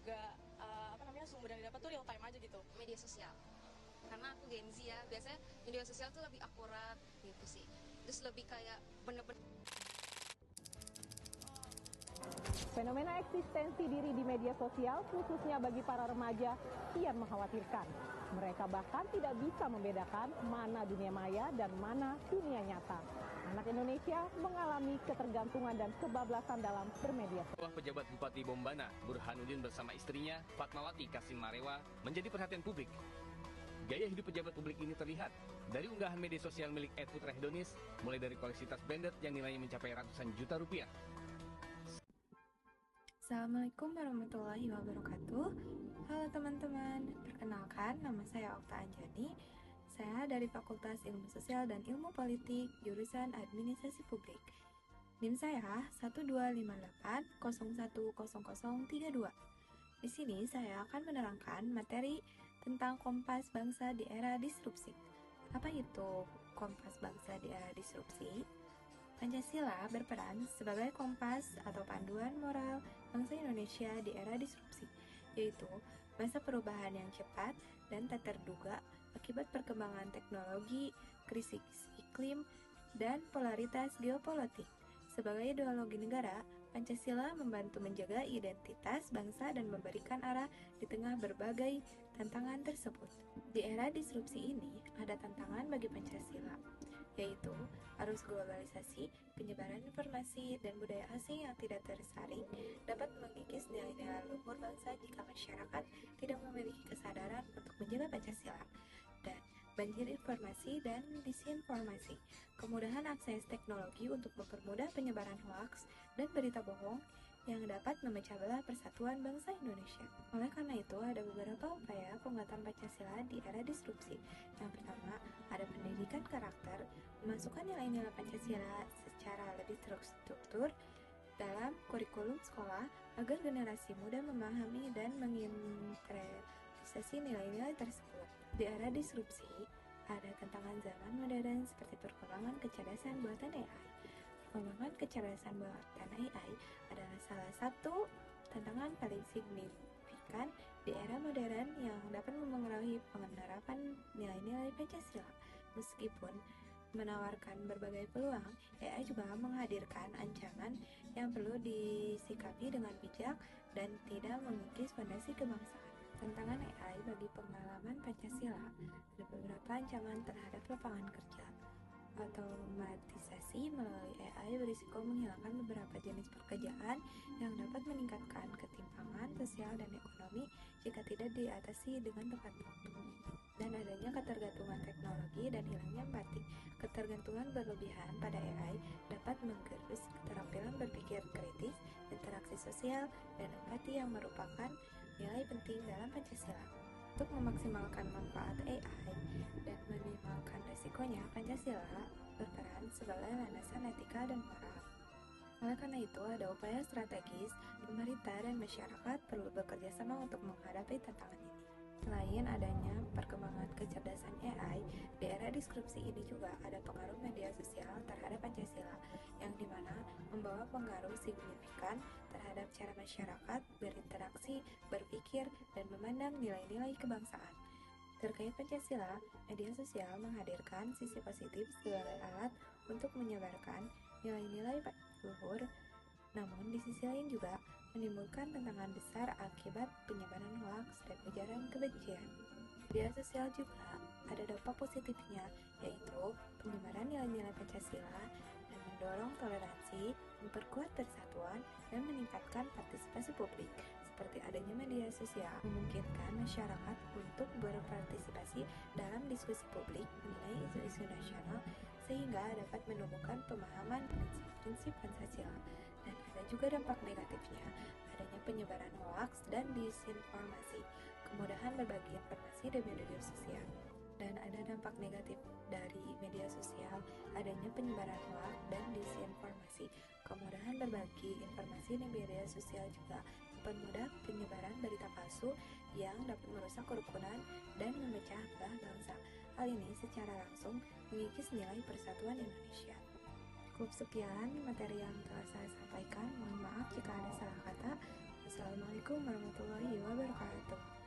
juga sumber yang didapat tuh real time aja gitu. Media sosial, karena aku Gen Z ya, biasanya media sosial tuh lebih akurat gitu sih, terus lebih kayak bener-bener. Fenomena eksistensi diri di media sosial, khususnya bagi para remaja, kian mengkhawatirkan. Mereka bahkan tidak bisa membedakan mana dunia maya dan mana dunia nyata. Anak Indonesia mengalami ketergantungan dan kebablasan dalam bermedia. Pejabat Bupati Bombana, Burhanuddin bersama istrinya, Fatmawati Kasim Marewa, menjadi perhatian publik. Gaya hidup pejabat publik ini terlihat dari unggahan media sosial milik @putra hedonis, mulai dari koleksi tas branded yang nilainya mencapai ratusan juta rupiah. Assalamualaikum warahmatullahi wabarakatuh. Halo teman-teman, perkenalkan nama saya Okta Anjani. Saya dari Fakultas Ilmu Sosial dan Ilmu Politik, jurusan Administrasi Publik. NIM saya 1258010032. Di sini saya akan menerangkan materi tentang Kompas Bangsa di Era Disrupsi. Apa itu Kompas Bangsa di Era Disrupsi? Pancasila berperan sebagai kompas atau panduan moral bangsa Indonesia di era disrupsi, yaitu masa perubahan yang cepat dan tak terduga akibat perkembangan teknologi, krisis iklim, dan polaritas geopolitik. Sebagai ideologi negara, Pancasila membantu menjaga identitas bangsa dan memberikan arah di tengah berbagai tantangan tersebut. Di era disrupsi ini, ada tantangan bagi Pancasila, yaitu arus globalisasi, penyebaran informasi, dan budaya asing yang tidak tersaring dapat mengikis nilai-nilai luhur bangsa jika masyarakat tidak memiliki kesadaran untuk menjaga Pancasila. Dan banjir informasi dan disinformasi, kemudahan akses teknologi untuk mempermudah penyebaran hoaks dan berita bohong yang dapat memecah belah persatuan bangsa Indonesia. Oleh karena itu, ada beberapa upaya penguatan Pancasila di era disrupsi. Yang pertama, ada pendidikan karakter, memasukkan nilai-nilai Pancasila secara lebih terstruktur dalam kurikulum sekolah agar generasi muda memahami dan menginteriorisasi nilai-nilai tersebut. Di era disrupsi, ada tantangan zaman modern seperti perkembangan kecerdasan buatan AI. Perkembangan kecerdasan buatan AI adalah salah satu tantangan paling signifikan di era modern yang dapat mempengaruhi penerapan nilai-nilai Pancasila. Meskipun menawarkan berbagai peluang, AI juga menghadirkan ancaman yang perlu disikapi dengan bijak dan tidak mengikis fondasi kebangsaan. Tantangan AI bagi pengalaman Pancasila, ada beberapa ancaman terhadap lapangan kerja. Otomatisasi melalui AI berisiko menghilangkan beberapa jenis pekerjaan yang dapat meningkatkan ketimpangan sosial dan ekonomi jika tidak diatasi dengan tepat waktu. Dan adanya ketergantungan teknologi dan hilangnya empati. Ketergantungan berlebihan pada AI dapat menggerus keterampilan berpikir kritis, interaksi sosial, dan empati yang merupakan nilai penting dalam Pancasila. Untuk memaksimalkan manfaat AI dan meminimalkan resikonya, Pancasila berperan sebagai landasan etika dan moral. Oleh karena itu, ada upaya strategis, pemerintah dan masyarakat perlu bekerja sama untuk menghadapi tantangan ini. Selain adanya perkembangan kecerdasan AI, di era disrupsi ini juga ada pengaruh media sosial terhadap Pancasila, yang dimana membawa pengaruh signifikan terhadap cara masyarakat berinteraksi, berpikir, dan memandang nilai-nilai kebangsaan. Terkait Pancasila, media sosial menghadirkan sisi positif sebagai alat untuk menyebarkan nilai-nilai luhur, namun di sisi lain juga menimbulkan tantangan besar akibat penyebaran hoaks dan ujaran kebencian. Media sosial juga ada dampak positifnya, yaitu penyebaran nilai-nilai Pancasila dan mendorong toleransi, memperkuat persatuan, dan meningkatkan partisipasi publik. Seperti adanya media sosial memungkinkan masyarakat untuk berpartisipasi dalam diskusi publik mengenai isu-isu nasional sehingga dapat menumbuhkan pemahaman prinsip-prinsip Pancasila. Dan ada juga dampak negatifnya, adanya penyebaran hoaks dan disinformasi, kemudahan berbagi informasi di media sosial. Dan ada dampak negatif dari media sosial, adanya penyebaran hoaks dan disinformasi, kemudahan berbagi informasi di media sosial juga mempermudah penyebaran berita palsu yang dapat merusak kerukunan dan memecah belah bangsa. Hal ini secara langsung mengikis nilai persatuan Indonesia. Cukup sekian materi yang telah saya sampaikan. Mohon maaf jika ada salah kata. Wassalamualaikum Assalamualaikum warahmatullahi wabarakatuh.